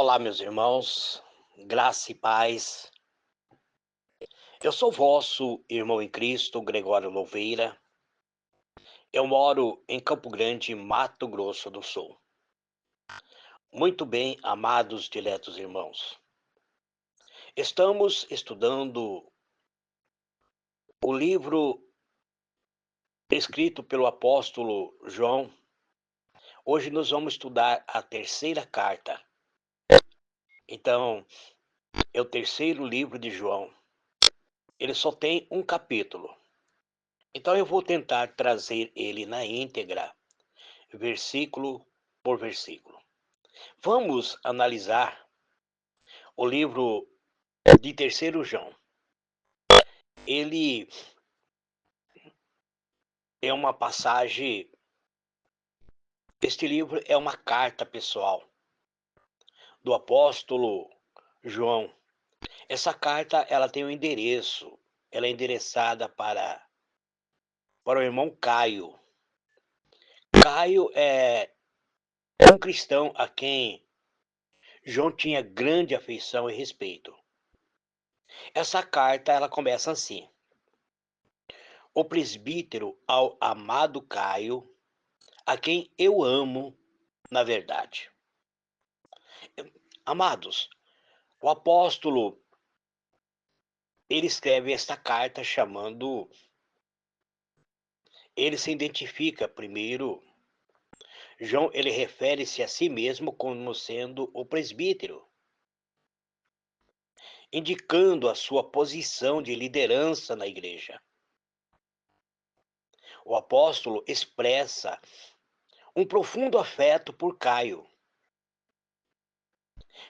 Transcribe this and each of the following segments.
Olá, meus irmãos, graça e paz. Eu sou vosso irmão em Cristo, Gregório Louveira. Eu moro em Campo Grande, Mato Grosso do Sul. Muito bem, amados diletos irmãos. Estamos estudando o livro escrito pelo apóstolo João. Hoje nós vamos estudar a terceira carta. Então, é o terceiro livro de João. Ele só tem um capítulo. Então eu vou tentar trazer ele na íntegra, versículo por versículo. Vamos analisar o livro de Terceiro João. Ele é uma passagem, este livro é uma carta pessoal do apóstolo João. Essa carta, ela tem um endereço, ela é endereçada para o irmão Caio. Caio é um cristão a quem João tinha grande afeição e respeito. Essa carta, ela começa assim: o presbítero ao amado Caio, a quem eu amo na verdade. Amados, o apóstolo, ele escreve esta carta ele se identifica primeiro. João, ele refere-se a si mesmo como sendo o presbítero, indicando a sua posição de liderança na igreja. O apóstolo expressa um profundo afeto por Caio,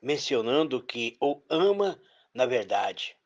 mencionando que o ama na verdade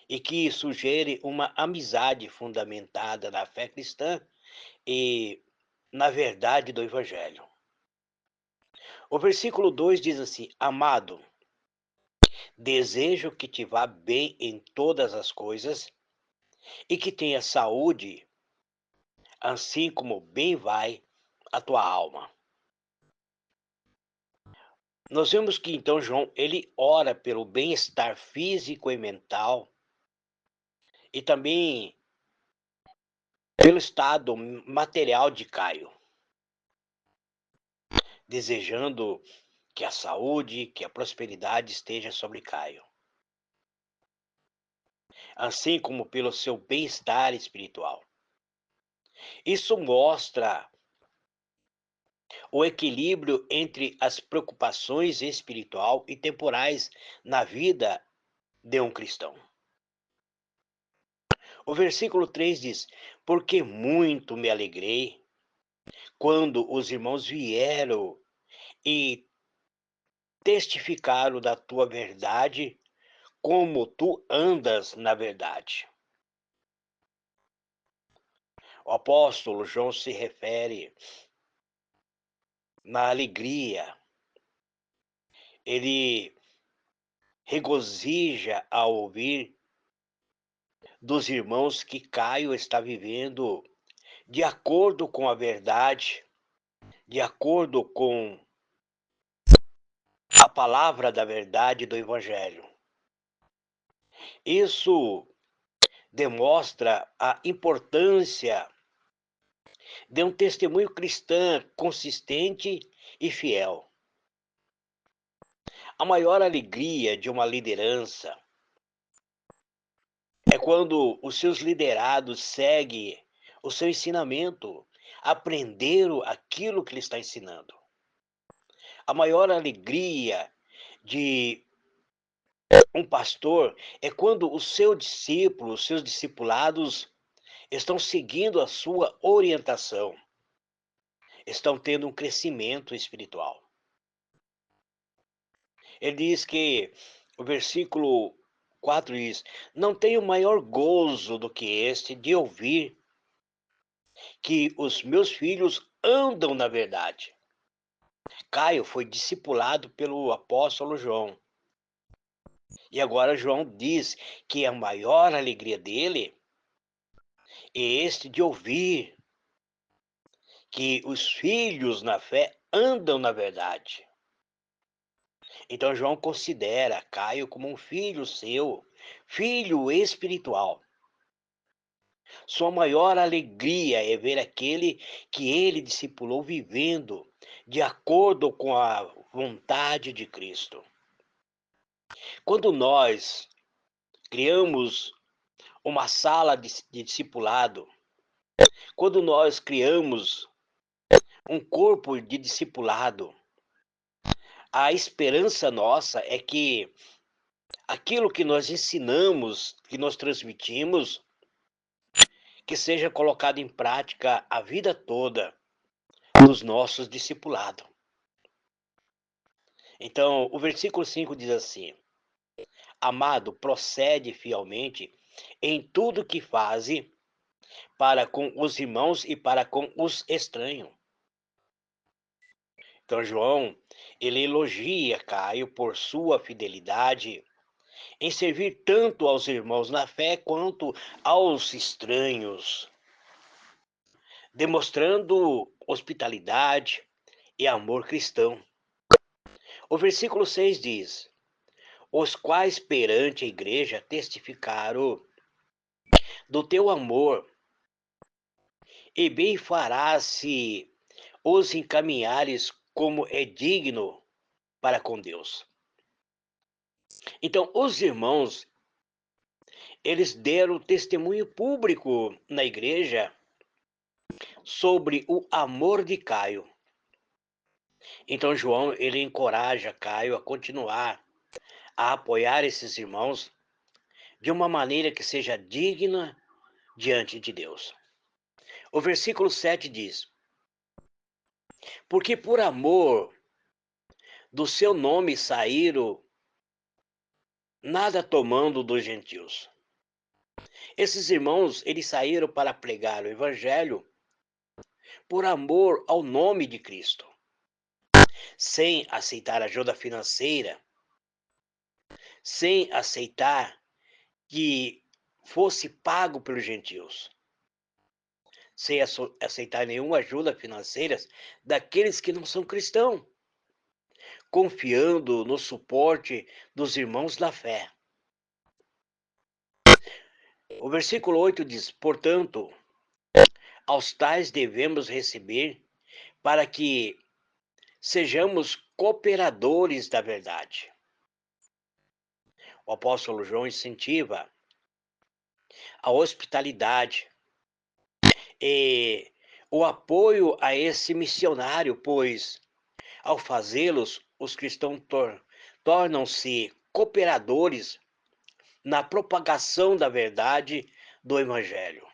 e que sugere uma amizade fundamentada na fé cristã e na verdade do Evangelho. O versículo 2 diz assim: amado, desejo que te vá bem em todas as coisas e que tenha saúde, assim como bem vai a tua alma. Nós vemos que então João, ele ora pelo bem-estar físico e mental e também pelo estado material de Caio, desejando que a saúde, que a prosperidade esteja sobre Caio, assim como pelo seu bem-estar espiritual. Isso mostra o equilíbrio entre as preocupações espiritual e temporais na vida de um cristão. O versículo 3 diz: porque muito me alegrei quando os irmãos vieram e testificaram da tua verdade, como tu andas na verdade. O apóstolo João se refere na alegria, ele regozija ao ouvir dos irmãos que Caio está vivendo de acordo com a verdade, de acordo com a palavra da verdade do Evangelho. Isso demonstra a importância de um testemunho cristão consistente e fiel. A maior alegria de uma liderança é quando os seus liderados seguem o seu ensinamento, aprenderam aquilo que ele está ensinando. A maior alegria de um pastor é quando o seu discípulo, os seus discipulados estão seguindo a sua orientação, estão tendo um crescimento espiritual. Ele diz que, o versículo 4 diz: não tenho maior gozo do que este de ouvir que os meus filhos andam na verdade. Caio foi discipulado pelo apóstolo João. E agora João diz que a maior alegria dele é este de ouvir que os filhos na fé andam na verdade. Então João considera Caio como um filho seu, filho espiritual. Sua maior alegria é ver aquele que ele discipulou vivendo de acordo com a vontade de Cristo. Quando nós criamos uma sala de discipulado, quando nós criamos um corpo de discipulado, a esperança nossa é que aquilo que nós ensinamos, que nós transmitimos, que seja colocado em prática a vida toda nos nossos discipulados. Então, o versículo 5 diz assim: Amado, procede fielmente em tudo que faze para com os irmãos e para com os estranhos. Então, João, ele elogia Caio por sua fidelidade em servir tanto aos irmãos na fé quanto aos estranhos, demonstrando hospitalidade e amor cristão. O versículo 6 diz: Os quais perante a igreja testificaram do teu amor, e bem farás se os encaminhares como é digno para com Deus. Então, os irmãos, eles deram testemunho público na igreja sobre o amor de Caio. Então, João, ele encoraja Caio a continuar a apoiar esses irmãos de uma maneira que seja digna diante de Deus. O versículo 7 diz: Porque por amor do seu nome saíram, nada tomando dos gentios. Esses irmãos, eles saíram para pregar o evangelho por amor ao nome de Cristo, sem aceitar ajuda financeira, sem aceitar que fosse pago pelos gentios, sem aceitar nenhuma ajuda financeira daqueles que não são cristãos, confiando no suporte dos irmãos da fé. O versículo 8 diz: Portanto, aos tais devemos receber para que sejamos cooperadores da verdade. O apóstolo João incentiva a hospitalidade e o apoio a esse missionário, pois, ao fazê-los, os cristãos tornam-se cooperadores na propagação da verdade do Evangelho.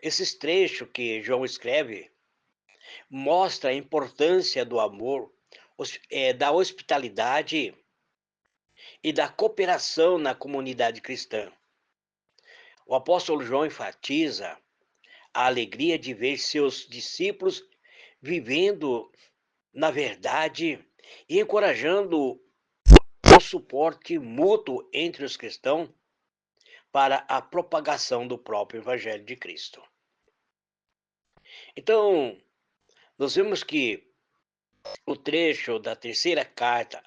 Esses trechos que João escreve mostram a importância do amor, da hospitalidade e da cooperação na comunidade cristã. O apóstolo João enfatiza a alegria de ver seus discípulos vivendo na verdade e encorajando o suporte mútuo entre os cristãos para a propagação do próprio Evangelho de Cristo. Então, nós vemos que o trecho da terceira carta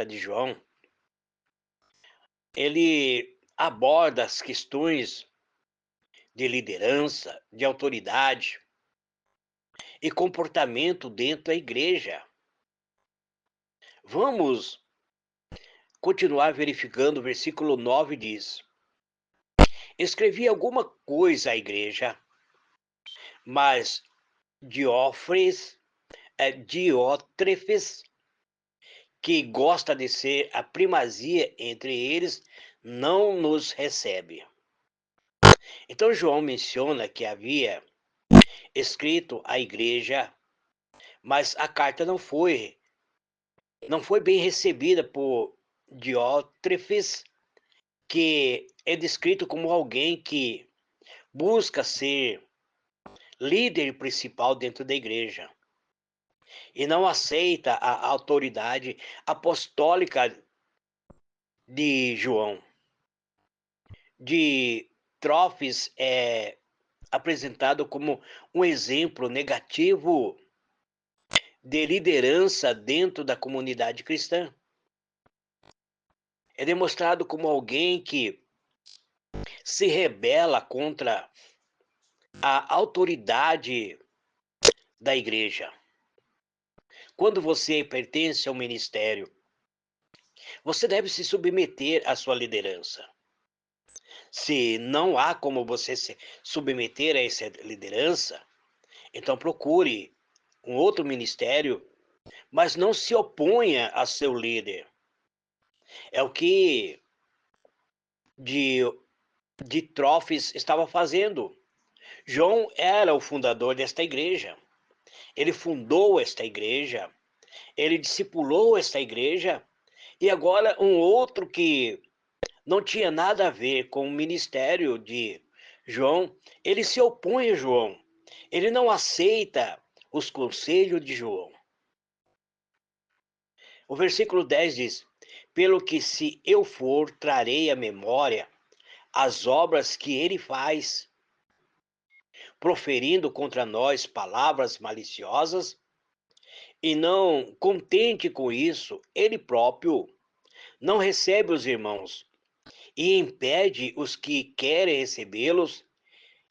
de João, ele aborda as questões de liderança, de autoridade e comportamento dentro da igreja. Vamos continuar verificando, o versículo 9 diz: Escrevi alguma coisa à igreja, mas Diótrefes, que gosta de ser a primazia entre eles, não nos recebe. Então João menciona que havia escrito à igreja, mas a carta não foi bem recebida por Diótrefes, que é descrito como alguém que busca ser líder principal dentro da igreja e não aceita a autoridade apostólica de João. De Trófis é apresentado como um exemplo negativo de liderança dentro da comunidade cristã. É demonstrado como alguém que se rebela contra a autoridade da igreja. Quando você pertence ao ministério, você deve se submeter à sua liderança. Se não há como você se submeter a essa liderança, então procure um outro ministério, mas não se oponha a seu líder. É o que de, de Trófis estava fazendo. João era o fundador desta igreja. Ele fundou esta igreja, ele discipulou esta igreja, e agora um outro que não tinha nada a ver com o ministério de João, ele se opõe a João. Ele não aceita os conselhos de João. O versículo 10 diz: Pelo que se eu for, trarei à memória as obras que ele faz, proferindo contra nós palavras maliciosas, e não contente com isso, ele próprio não recebe os irmãos e impede os que querem recebê-los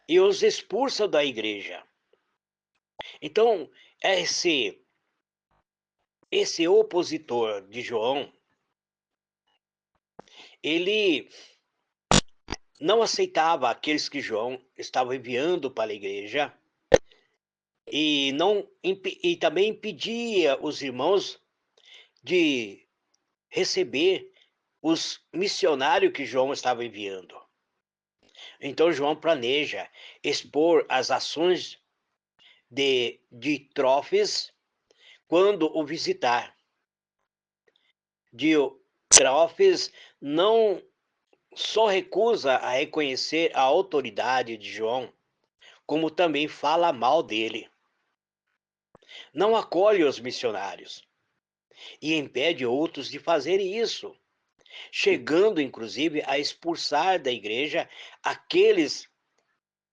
e os expulsa da igreja. Então, esse opositor de João, ele não aceitava aqueles que João estava enviando para a igreja e não e também impedia os irmãos de receber os missionários que João estava enviando. Então João planeja expor as ações de Trófis quando o visitar. Trófis não só recusa a reconhecer a autoridade de João, como também fala mal dele. Não acolhe os missionários e impede outros de fazerem isso, chegando inclusive a expulsar da igreja aqueles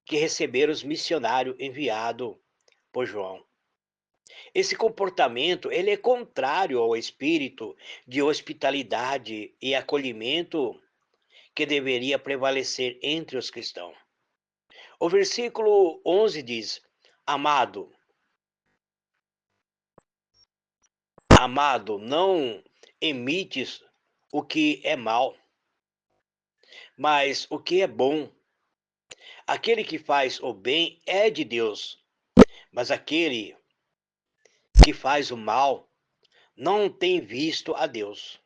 que receberam os missionários enviados por João. Esse comportamento ele é contrário ao espírito de hospitalidade e acolhimento que deveria prevalecer entre os cristãos. O versículo 11 diz: Amado, não emites o que é mal, mas o que é bom. Aquele que faz o bem é de Deus, mas aquele que faz o mal não tem visto a Deus.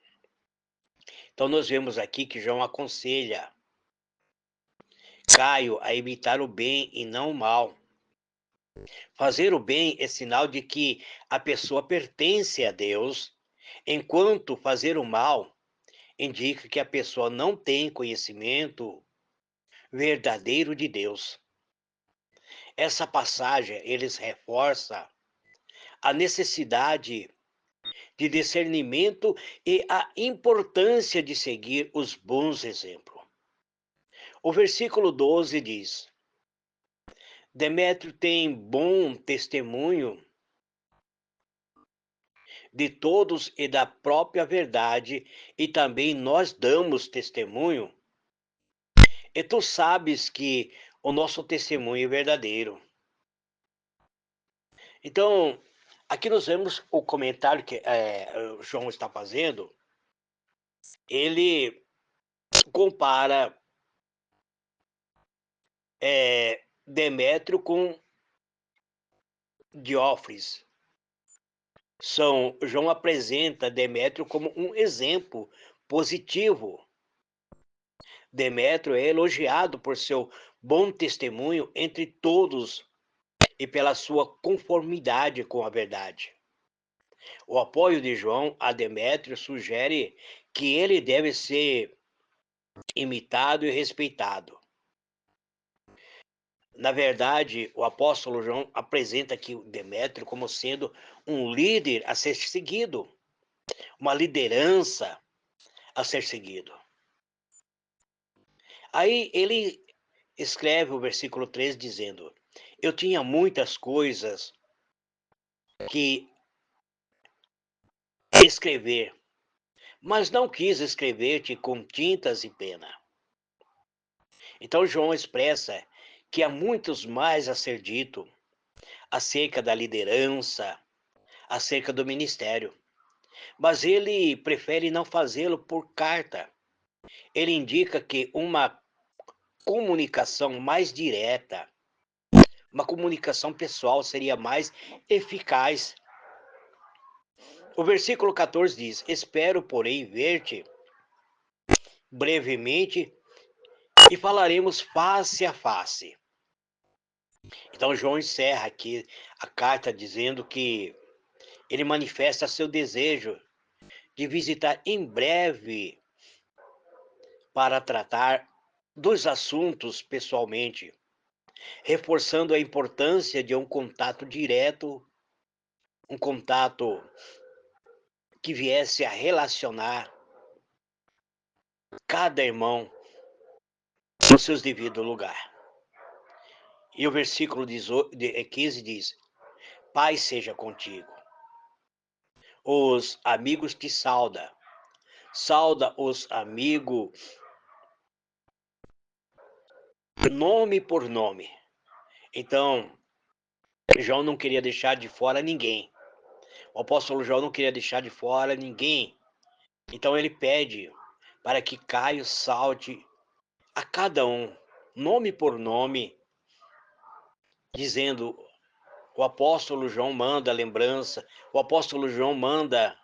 Então nós vemos aqui que João aconselha Caio a imitar o bem e não o mal. Fazer o bem é sinal de que a pessoa pertence a Deus, enquanto fazer o mal indica que a pessoa não tem conhecimento verdadeiro de Deus. Essa passagem eles reforça a necessidade de discernimento e a importância de seguir os bons exemplos. O versículo 12 diz: Demétrio tem bom testemunho de todos e da própria verdade, e também nós damos testemunho. E tu sabes que o nosso testemunho é verdadeiro. Então, aqui nós vemos o comentário que o João está fazendo. Ele compara Demétrio com Diófres. João apresenta Demétrio como um exemplo positivo. Demétrio é elogiado por seu bom testemunho entre todos e pela sua conformidade com a verdade. O apoio de João a Demétrio sugere que ele deve ser imitado e respeitado. Na verdade, o apóstolo João apresenta aqui Demétrio como sendo um líder a ser seguido, uma liderança a ser seguido. Aí ele escreve o versículo 3 dizendo: Eu tinha muitas coisas que escrever, mas não quis escrever-te com tintas e pena. Então João expressa que há muitos mais a ser dito acerca da liderança, acerca do ministério, mas ele prefere não fazê-lo por carta. Ele indica que uma comunicação mais direta, uma comunicação pessoal seria mais eficaz. O versículo 14 diz: Espero, porém, ver-te brevemente e falaremos face a face. Então, João encerra aqui a carta dizendo que ele manifesta seu desejo de visitar em breve para tratar dos assuntos pessoalmente, reforçando a importância de um contato direto, um contato que viesse a relacionar cada irmão no seu devido lugar. E o versículo 15 diz: Paz seja contigo. Os amigos te saudam. Sauda os amigos nome por nome. Então, João não queria deixar de fora ninguém. O apóstolo João não queria deixar de fora ninguém. Então ele pede para que Caio salte a cada um, nome por nome, dizendo: o apóstolo João manda lembrança, o apóstolo João manda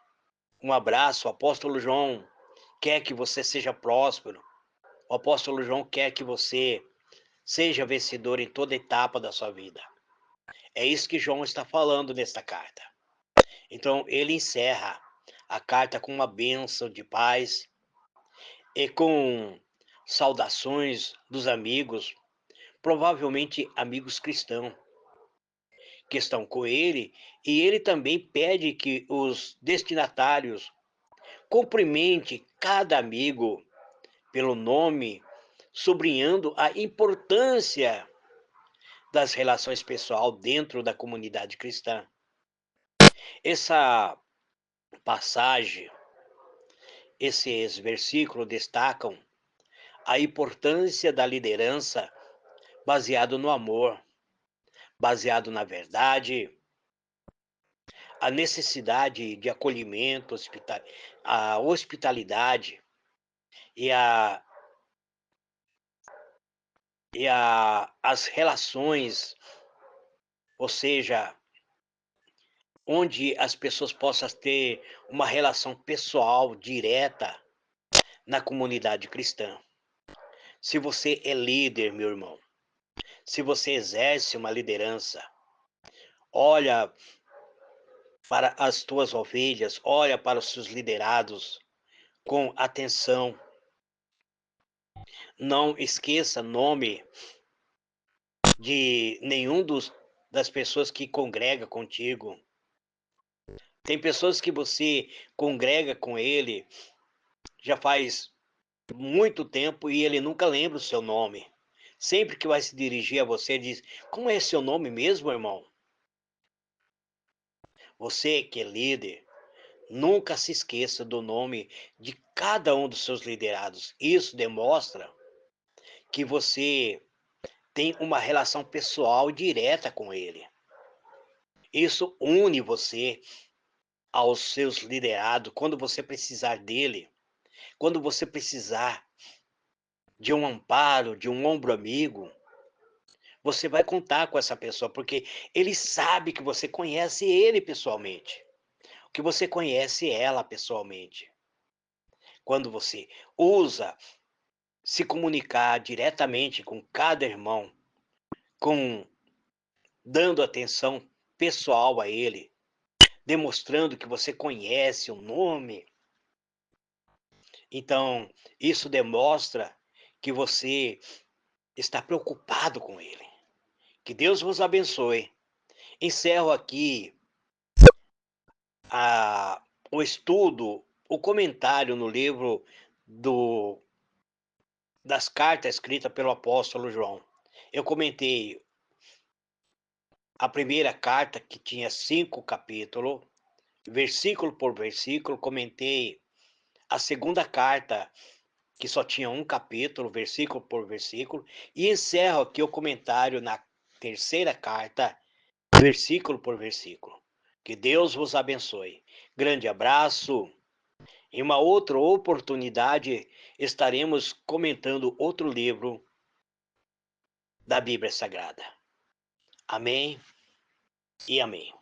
um abraço, o apóstolo João quer que você seja próspero, o apóstolo João quer que você seja vencedor em toda etapa da sua vida. É isso que João está falando nesta carta. Então ele encerra a carta com uma bênção de paz e com saudações dos amigos, provavelmente amigos cristãos, que estão com ele, e ele também pede que os destinatários cumprimente cada amigo pelo nome, sublinhando a importância das relações pessoais dentro da comunidade cristã. Essa passagem, esses versículos destacam a importância da liderança baseado no amor, baseado na verdade, a necessidade de acolhimento, a hospitalidade e as relações, ou seja, onde as pessoas possam ter uma relação pessoal direta na comunidade cristã. Se você é líder, meu irmão, se você exerce uma liderança, olha para as tuas ovelhas, olha para os seus liderados com atenção. Não esqueça nome de nenhum das pessoas que congrega contigo. Tem pessoas que você congrega com ele já faz muito tempo e ele nunca lembra o seu nome. Sempre que vai se dirigir a você, diz: Como é seu nome mesmo, irmão? Você que é líder, nunca se esqueça do nome de cada um dos seus liderados. Isso demonstra que você tem uma relação pessoal direta com ele. Isso une você aos seus liderados quando você precisar dele, quando você precisar de um amparo, de um ombro amigo. Você vai contar com essa pessoa, porque ele sabe que você conhece ele pessoalmente, que você conhece ela pessoalmente. Quando você usa se comunicar diretamente com cada irmão, com dando atenção pessoal a ele, demonstrando que você conhece o nome, então isso demonstra que você está preocupado com ele. Que Deus vos abençoe. Encerro aqui o estudo, o comentário no livro das cartas escritas pelo apóstolo João. Eu comentei a primeira carta, que tinha 5 capítulos, versículo por versículo, comentei a segunda carta, que só tinha um capítulo, versículo por versículo, e encerro aqui o comentário na terceira carta, versículo por versículo. Que Deus vos abençoe. Grande abraço. Em uma outra oportunidade estaremos comentando outro livro da Bíblia Sagrada. Amém e amém.